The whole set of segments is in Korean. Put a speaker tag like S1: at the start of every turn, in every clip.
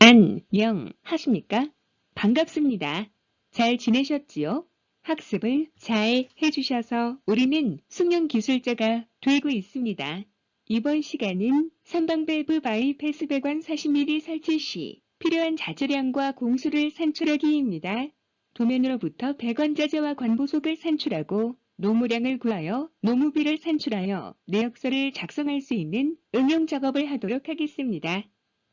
S1: 안녕하십니까? 반갑습니다. 잘 지내셨지요? 학습을 잘 해주셔서 우리는 숙련 기술자가 되고 있습니다. 이번 시간은 선방 밸브 바이패스 배관 40mm 설치 시 필요한 자재량과 공수를 산출하기입니다. 도면으로부터 배관 자재와 관보속을 산출하고 노무량을 구하여 노무비를 산출하여 내역서를 작성할 수 있는 응용 작업을 하도록 하겠습니다.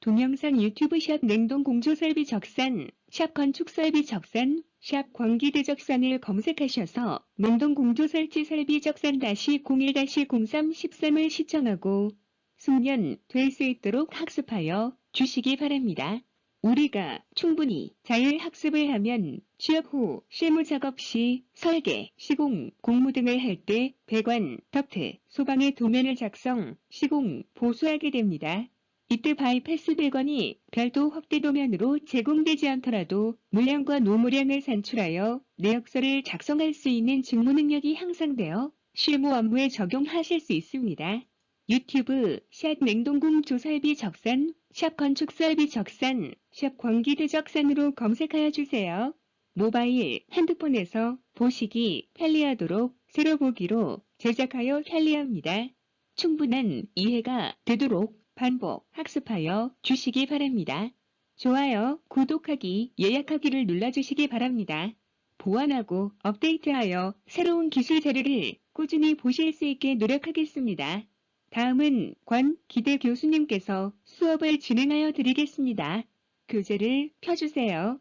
S1: 동영상 유튜브 샵 냉동 공조 설비 적산, 샵 건축 설비 적산, 샵 광기대 적산을 검색하셔서 냉동 공조 설치 설비 적산 -01-03-13을 시청하고 숙련될 수 있도록 학습하여 주시기 바랍니다. 우리가 충분히 자율학습을 하면 취업 후 실무 작업 시 설계, 시공, 공무 등을 할 때 배관, 덕트, 소방의 도면을 작성, 시공, 보수하게 됩니다. 이때 바이패스 배관이 별도 확대 도면으로 제공되지 않더라도 물량과 노무량을 산출하여 내역서를 작성할 수 있는 직무 능력이 향상되어 실무 업무에 적용하실 수 있습니다. 유튜브 샵 냉동공 조설비 적산, 샵 건축 설비 적산, 샵 광기대 적산으로 검색하여 주세요. 모바일, 핸드폰에서 보시기 편리하도록 새로 보기로 제작하여 편리합니다. 충분한 이해가 되도록 반복 학습하여 주시기 바랍니다. 좋아요, 구독하기, 예약하기를 눌러주시기 바랍니다. 보완하고 업데이트하여 새로운 기술 자료를 꾸준히 보실 수 있게 노력하겠습니다. 다음은 권기대 교수님께서 수업을 진행하여 드리겠습니다. 교재를 펴주세요.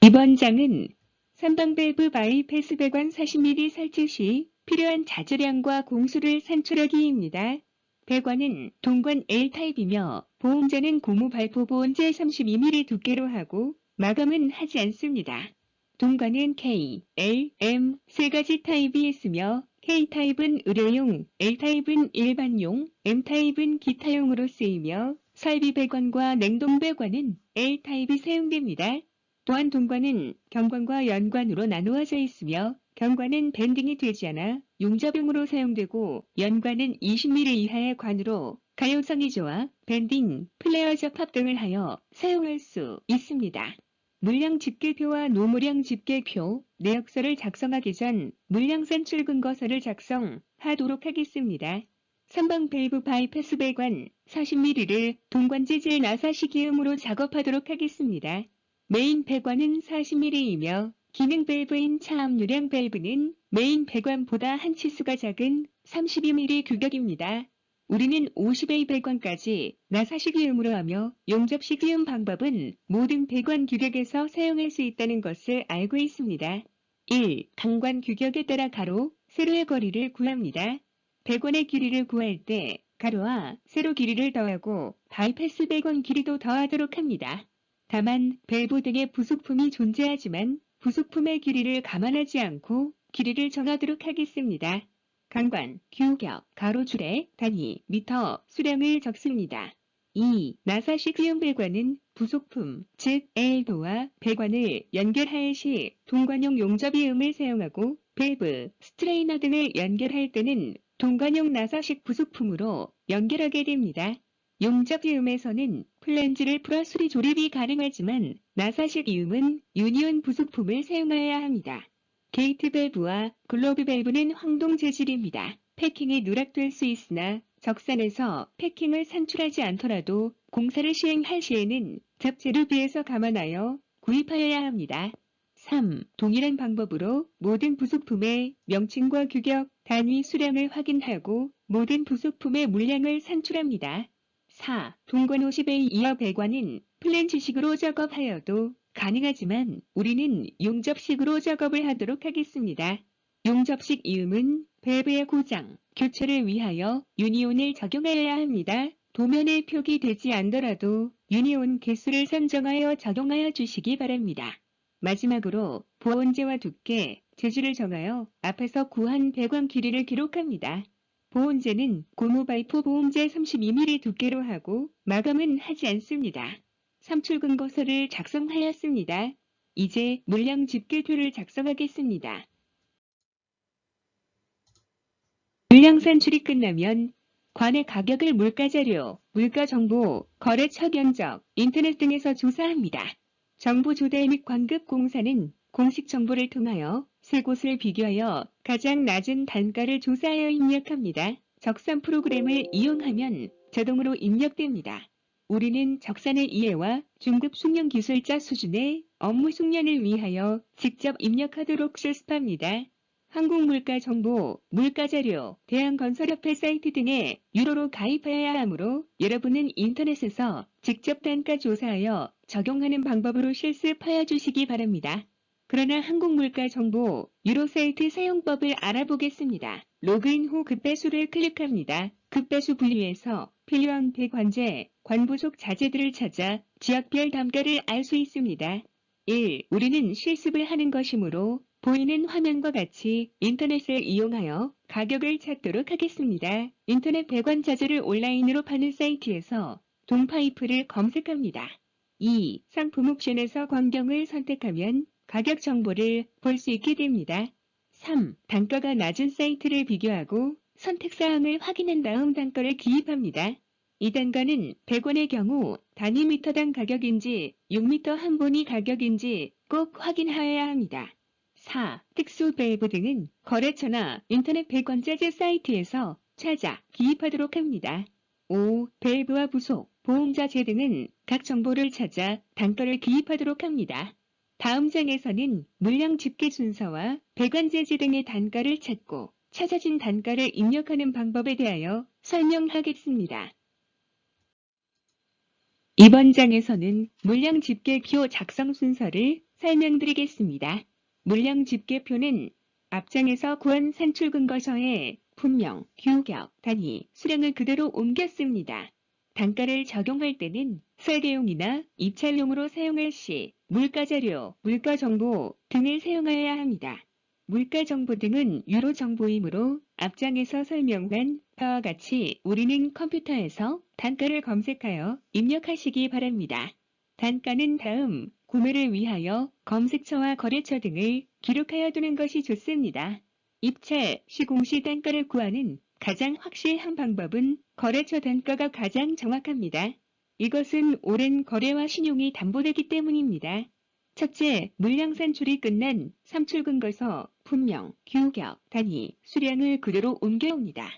S1: 이번 장은 선방 밸브 바이패스 배관 40mm 설치 시 필요한 자재량과 공수를 산출하기입니다. 배관은 동관 L타입이며 보온재는 고무 발포 보온재 32mm 두께로 하고 마감은 하지 않습니다. 동관은 K, L, M 세 가지 타입이 있으며 K타입은 의료용, L타입은 일반용, M타입은 기타용으로 쓰이며 설비 배관과 냉동 배관은 L타입이 사용됩니다. 또한 동관은 경관과 연관으로 나누어져 있으며 경관은 밴딩이 되지 않아 용접용으로 사용되고 연관은 20mm 이하의 관으로 가용성이 좋아 밴딩, 플레어 접합 등을 하여 사용할 수 있습니다. 물량 집계표와 노무량 집계표, 내역서를 작성하기 전 물량 산출 근거서를 작성하도록 하겠습니다. 선방 밸브 바이패스 배관 40mm를 동관 재질 나사식이음으로 작업하도록 하겠습니다. 메인 배관은 40mm이며 기능 밸브인 차압유량 밸브는 메인 배관보다 한 치수가 작은 32mm 규격입니다. 우리는 50A 배관까지 나사식이음으로 하며 용접식이음 방법은 모든 배관 규격에서 사용할 수 있다는 것을 알고 있습니다. 1. 강관 규격에 따라 가로, 세로의 거리를 구합니다. 배관의 길이를 구할 때 가로와 세로 길이를 더하고 바이패스 배관 길이도 더하도록 합니다. 다만 밸브 등의 부속품이 존재하지만 부속품의 길이를 감안하지 않고 길이를 정하도록 하겠습니다. 강관, 규격, 가로줄에 단위, 미터, 수량을 적습니다. 2. 나사식 수용 배관은 부속품, 즉 엘도와 배관을 연결할 시 동관용 용접이음을 사용하고 밸브, 스트레이너 등을 연결할 때는 동관용 나사식 부속품으로 연결하게 됩니다. 용접 이음에서는 플랜지를 풀어 수리 조립이 가능하지만 나사식 이음은 유니온 부속품을 사용해야 합니다. 게이트 밸브와 글로브 밸브는 황동 재질입니다. 패킹이 누락될 수 있으나 적산에서 패킹을 산출하지 않더라도 공사를 시행할 시에는 접재를 비해서 감안하여 구입하여야 합니다. 3. 동일한 방법으로 모든 부속품의 명칭과 규격, 단위 수량을 확인하고 모든 부속품의 물량을 산출합니다. 4. 동관 50A 이하 배관은 플랜지식으로 작업하여도 가능하지만 우리는 용접식으로 작업을 하도록 하겠습니다. 용접식 이음은 밸브의 고장, 교체를 위하여 유니온을 적용하여야 합니다. 도면에 표기되지 않더라도 유니온 개수를 선정하여 적용하여 주시기 바랍니다. 마지막으로 보온재와 두께, 재질을 정하여 앞에서 구한 배관 길이를 기록합니다. 보온재는 고무 발포 보온재 32mm 두께로 하고 마감은 하지 않습니다. 산출 근거서를 작성하였습니다. 이제 물량 집계표를 작성하겠습니다. 물량 산출이 끝나면 관의 가격을 물가자료, 물가정보, 거래처 견적, 인터넷 등에서 조사합니다. 정보 조달 및 관급공사는 공식 정보를 통하여 세 곳을 비교하여 가장 낮은 단가를 조사하여 입력합니다. 적산 프로그램을 이용하면 자동으로 입력됩니다. 우리는 적산의 이해와 중급 숙련 기술자 수준의 업무 숙련을 위하여 직접 입력하도록 실습합니다. 한국물가정보, 물가자료, 대한건설협회 사이트 등에 유료로 가입하여야 하므로 여러분은 인터넷에서 직접 단가 조사하여 적용하는 방법으로 실습하여 주시기 바랍니다. 그러나 한국물가정보, 유료 사이트 사용법을 알아보겠습니다. 로그인 후 급배수를 클릭합니다. 급배수 분류에서 필요한 배관제, 관부속 자재들을 찾아 지역별 단가를 알 수 있습니다. 1. 우리는 실습을 하는 것이므로 보이는 화면과 같이 인터넷을 이용하여 가격을 찾도록 하겠습니다. 인터넷 배관 자재를 온라인으로 파는 사이트에서 동파이프를 검색합니다. 2. 상품 옵션에서 광경을 선택하면 가격 정보를 볼 수 있게 됩니다. 3. 단가가 낮은 사이트를 비교하고 선택사항을 확인한 다음 단가를 기입합니다. 이 단가는 100원의 경우 단위 미터당 가격인지 6m 한 본위 가격인지 꼭 확인하여야 합니다. 4. 특수 밸브 등은 거래처나 인터넷 배관자재 사이트에서 찾아 기입하도록 합니다. 5. 밸브와 부속, 보험자재 등은 각 정보를 찾아 단가를 기입하도록 합니다. 다음 장에서는 물량 집계 순서와 배관재질 등의 단가를 찾고 찾아진 단가를 입력하는 방법에 대하여 설명하겠습니다. 이번 장에서는 물량 집계표 작성 순서를 설명드리겠습니다. 물량 집계표는 앞장에서 구한 산출 근거서에 분명, 규격, 단위, 수량을 그대로 옮겼습니다. 단가를 적용할 때는 설계용이나 입찰용으로 사용할 시 물가자료, 물가정보 등을 사용하여야 합니다. 물가정보 등은 유로 정보이므로 앞장에서 설명한 바와 같이 우리는 컴퓨터에서 단가를 검색하여 입력하시기 바랍니다. 단가는 다음 구매를 위하여 검색처와 거래처 등을 기록하여 두는 것이 좋습니다. 입찰, 시공시 단가를 구하는 가장 확실한 방법은 거래처 단가가 가장 정확합니다. 이것은 오랜 거래와 신용이 담보되기 때문입니다. 첫째, 물량 산출이 끝난 산출근거서 분명, 규격, 단위, 수량을 그대로 옮겨옵니다.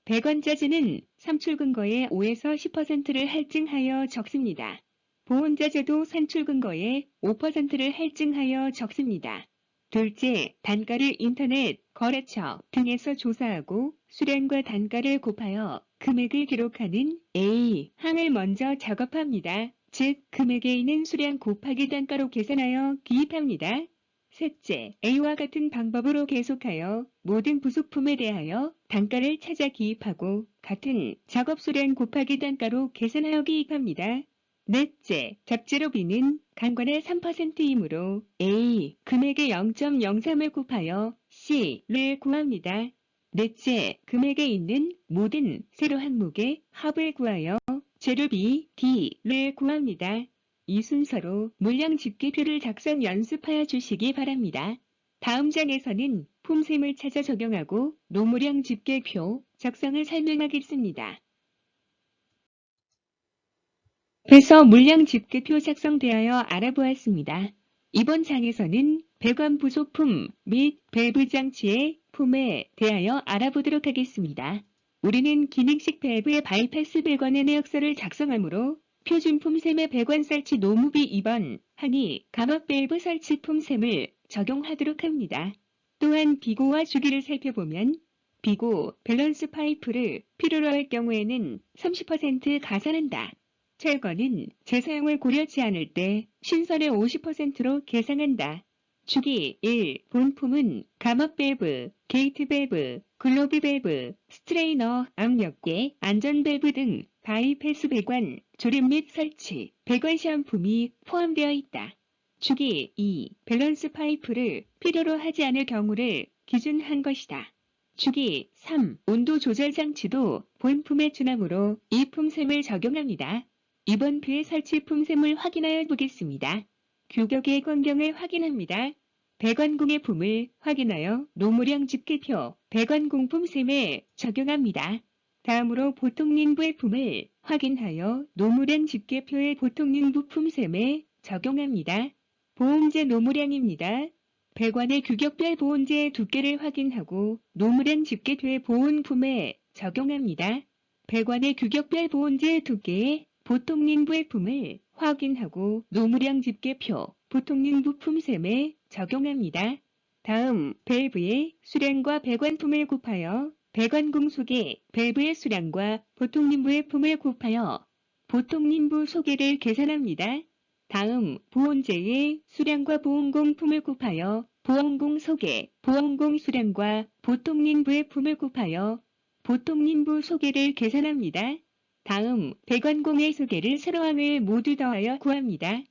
S1: 배관자재는 산출근거의 5에서 10%를 할증하여 적습니다. 보온자재도 산출근거의 5%를 할증하여 적습니다. 둘째, 단가를 인터넷, 거래처 등에서 조사하고 수량과 단가를 곱하여 금액을 기록하는 A 항을 먼저 작업합니다. 즉, 금액에 있는 수량 곱하기 단가로 계산하여 기입합니다. 셋째, A와 같은 방법으로 계속하여 모든 부속품에 대하여 단가를 찾아 기입하고 같은 작업 수량 곱하기 단가로 계산하여 기입합니다. 넷째, 적재료 B는 간관의 3%이므로 A 금액의 0.03을 곱하여 C를 구합니다. 넷째, 금액에 있는 모든 세로 항목의 합을 구하여 재료 B, D를 구합니다. 이 순서로 물량 집계표를 작성 연습하여 주시기 바랍니다. 다음 장에서는 품셈을 찾아 적용하고 노무량 집계표 작성을 설명하겠습니다. 그래서 물량 집계표 작성되어 알아보았습니다. 이번 장에서는 배관 부속품 및 밸브 장치의 품에 대하여 알아보도록 하겠습니다. 우리는 기능식 밸브의 바이패스 배관의 내역서를 작성하므로 표준 품셈의 배관 설치 노무비 2번 항이 감압 밸브 설치 품셈을 적용하도록 합니다. 또한 비고와 주기를 살펴보면 비고, 밸런스 파이프를 필요로 할 경우에는 30% 가산한다. 철거는 재사용을 고려치 않을 때 신선의 50%로 계산한다. 주기 1. 본품은 감압 밸브, 게이트 밸브, 글로비 밸브, 스트레이너, 압력계, 안전 밸브 등 바이패스 배관, 조립 및 설치, 배관 시험품이 포함되어 있다. 주기 2. 밸런스 파이프를 필요로 하지 않을 경우를 기준한 것이다. 주기 3. 온도 조절 장치도 본품에 준하므로 이 품셈을 적용합니다. 이번 표의 설치 품셈을 확인하여 보겠습니다. 규격의 광경을 확인합니다. 배관공의 품을 확인하여 노무량 집계표 배관공 품셈에 적용합니다. 다음으로 보통림부의 품을 확인하여 노무량 집계표의 보통림부 품셈에 적용합니다. 보온재 노무량입니다. 배관의 규격별 보온재의 두께를 확인하고 노무량 집계표의 보온품에 적용합니다. 배관의 규격별 보온재의 두께에 보통림부의 품을 확인하고 노무량 집계표 보통림부 품셈에 적용합니다. 다음 밸브의 수량과 배관품을 곱하여 배관공 속의 밸브의 수량과 보통림부의 품을 곱하여 보통림부 소개를 계산합니다. 다음 보온재의 수량과 보온공 품을 곱하여 보온공 소개, 보온공 수량과 보통림부의 품을 곱하여 보통림부 소개를 계산합니다. 다음 배관공의 소개를 세로항을 모두 더하여 구합니다.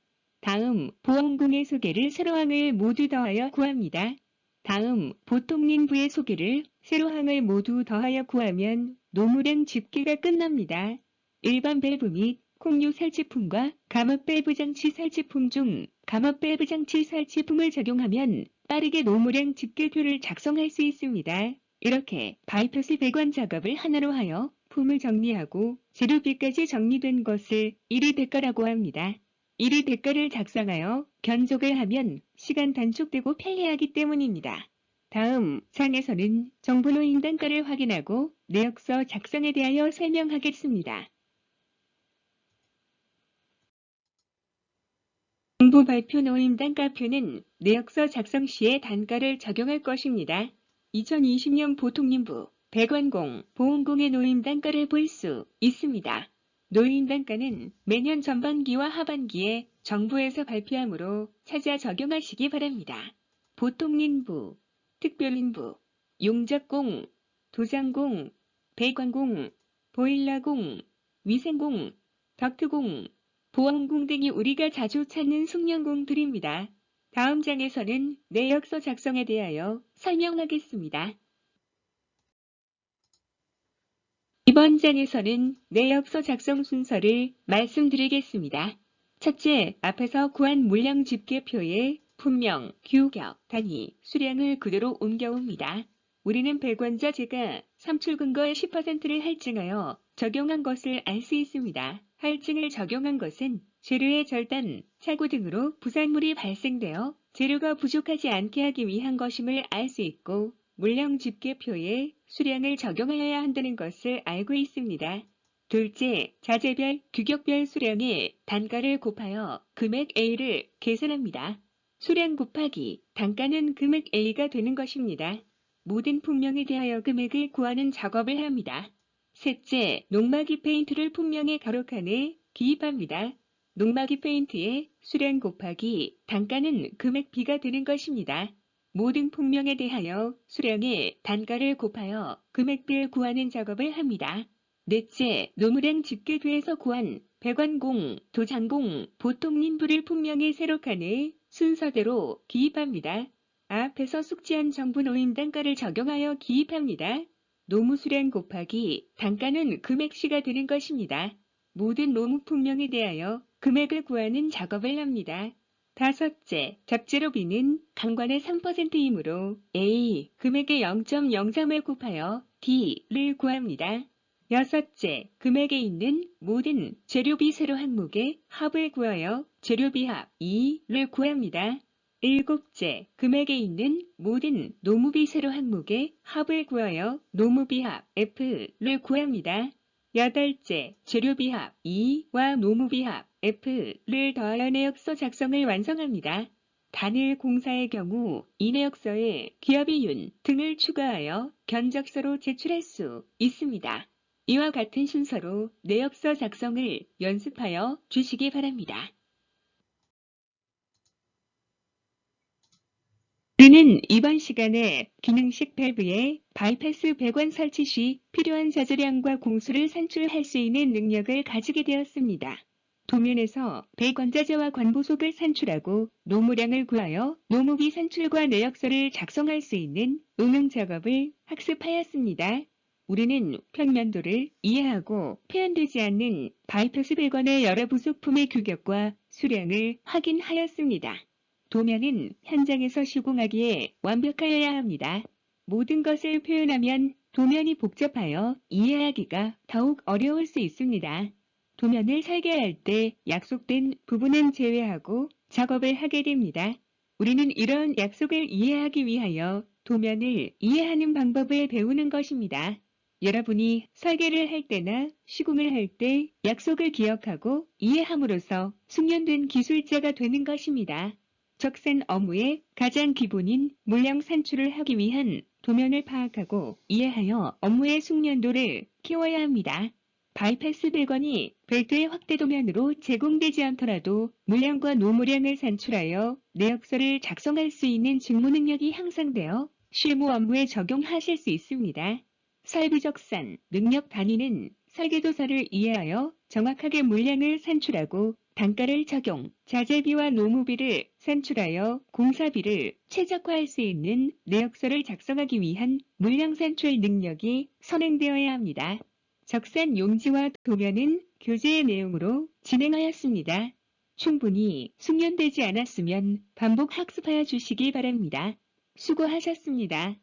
S1: 다음 보온공의 소개를 세로항을 모두 더하여 구합니다. 다음 보통림부의 소개를 세로항을 모두 더하여 구하면 노무량 집계가 끝납니다. 일반 밸브 및 콩류 설치품과 감압 밸브 장치 설치품 중 감압 밸브 장치 설치품을 적용하면 빠르게 노무량 집계표를 작성할 수 있습니다. 이렇게 바이패스 배관 작업을 하나로 하여 품을 정리하고 재료비까지 정리된 것을 1위 대가라고 합니다. 1위 대가를 작성하여 견적을 하면 시간 단축되고 편리하기 때문입니다. 다음 장에서는 정부 노임 단가를 확인하고 내역서 작성에 대하여 설명하겠습니다. 정부 발표 노임 단가표는 내역서 작성 시에 단가를 적용할 것입니다. 2020년 보통림부 배관공, 보온공의 노임 단가를 볼 수 있습니다. 노임 단가는 매년 전반기와 하반기에 정부에서 발표하므로 찾아 적용하시기 바랍니다. 보통림부, 특별림부, 용접공, 도장공, 배관공, 보일러공, 위생공, 덕트공, 보온공 등이 우리가 자주 찾는 숙련공들입니다. 다음 장에서는 내역서 작성에 대하여 설명하겠습니다. 이번 장에서는 내역서 작성 순서를 말씀드리겠습니다. 첫째, 앞에서 구한 물량 집계표에 품명, 규격, 단위, 수량을 그대로 옮겨옵니다. 우리는 배관자 제가 삼출 근거의 10%를 할증하여 적용한 것을 알 수 있습니다. 할증을 적용한 것은 재료의 절단, 사고 등으로 부산물이 발생되어 재료가 부족하지 않게 하기 위한 것임을 알 수 있고 물량 집계표에 수량을 적용하여야 한다는 것을 알고 있습니다. 둘째, 자재별, 규격별 수량의 단가를 곱하여 금액 A를 계산합니다. 수량 곱하기 단가는 금액 A가 되는 것입니다. 모든 품명에 대하여 금액을 구하는 작업을 합니다. 셋째, 녹막이 페인트를 품명의 가로칸에 기입합니다. 녹막이 페인트의 수량 곱하기 단가는 금액 B가 되는 것입니다. 모든 품명에 대하여 수량의 단가를 곱하여 금액비를 구하는 작업을 합니다. 넷째, 노무량 집계표에서 구한 배관공, 도장공, 보통림부를 품명의 세로칸에 순서대로 기입합니다. 앞에서 숙지한 정부 노임 단가를 적용하여 기입합니다. 노무 수량 곱하기 단가는 금액 C가 되는 것입니다. 모든 노무 품명에 대하여 금액을 구하는 작업을 합니다. 다섯째, 잡재료비는 강관의 3%이므로 A 금액의 0.03을 곱하여 D를 구합니다. 여섯째, 금액에 있는 모든 재료비 세로 항목의 합을 구하여 재료비 합 2를 구합니다. 일곱째, 금액에 있는 모든 노무비 세로 항목의 합을 구하여 노무비 합 F를 구합니다. 여덟째, 재료비 합 2와 노무비 합 F를 더하여 내역서 작성을 완성합니다. 단일 공사의 경우 이 내역서에 기업이윤 등을 추가하여 견적서로 제출할 수 있습니다. 이와 같은 순서로 내역서 작성을 연습하여 주시기 바랍니다. 우리는 이번 시간에 기능식 밸브의 바이패스 배관 설치 시 필요한 자재량과 공수를 산출할 수 있는 능력을 가지게 되었습니다. 도면에서 배관 자재와 관보속을 산출하고 노무량을 구하여 노무비 산출과 내역서를 작성할 수 있는 응용 작업을 학습하였습니다. 우리는 평면도를 이해하고 표현되지 않는 바이패스 배관의 여러 부속품의 규격과 수량을 확인하였습니다. 도면은 현장에서 시공하기에 완벽하여야 합니다. 모든 것을 표현하면 도면이 복잡하여 이해하기가 더욱 어려울 수 있습니다. 도면을 설계할 때 약속된 부분은 제외하고 작업을 하게 됩니다. 우리는 이런 약속을 이해하기 위하여 도면을 이해하는 방법을 배우는 것입니다. 여러분이 설계를 할 때나 시공을 할 때 약속을 기억하고 이해함으로써 숙련된 기술자가 되는 것입니다. 적산 업무의 가장 기본인 물량 산출을 하기 위한 도면을 파악하고 이해하여 업무의 숙련도를 키워야 합니다. 바이패스 배관이 별도의 확대 도면으로 제공되지 않더라도 물량과 노무량을 산출하여 내역서를 작성할 수 있는 직무 능력이 향상되어 실무 업무에 적용하실 수 있습니다. 설비적산, 능력 단위는 설계도서를 이해하여 정확하게 물량을 산출하고 단가를 적용, 자재비와 노무비를 산출하여 공사비를 최적화할 수 있는 내역서를 작성하기 위한 물량 산출 능력이 선행되어야 합니다. 적산 용지와 도면은 교재의 내용으로 진행하였습니다. 충분히 숙련되지 않았으면 반복 학습하여 주시기 바랍니다. 수고하셨습니다.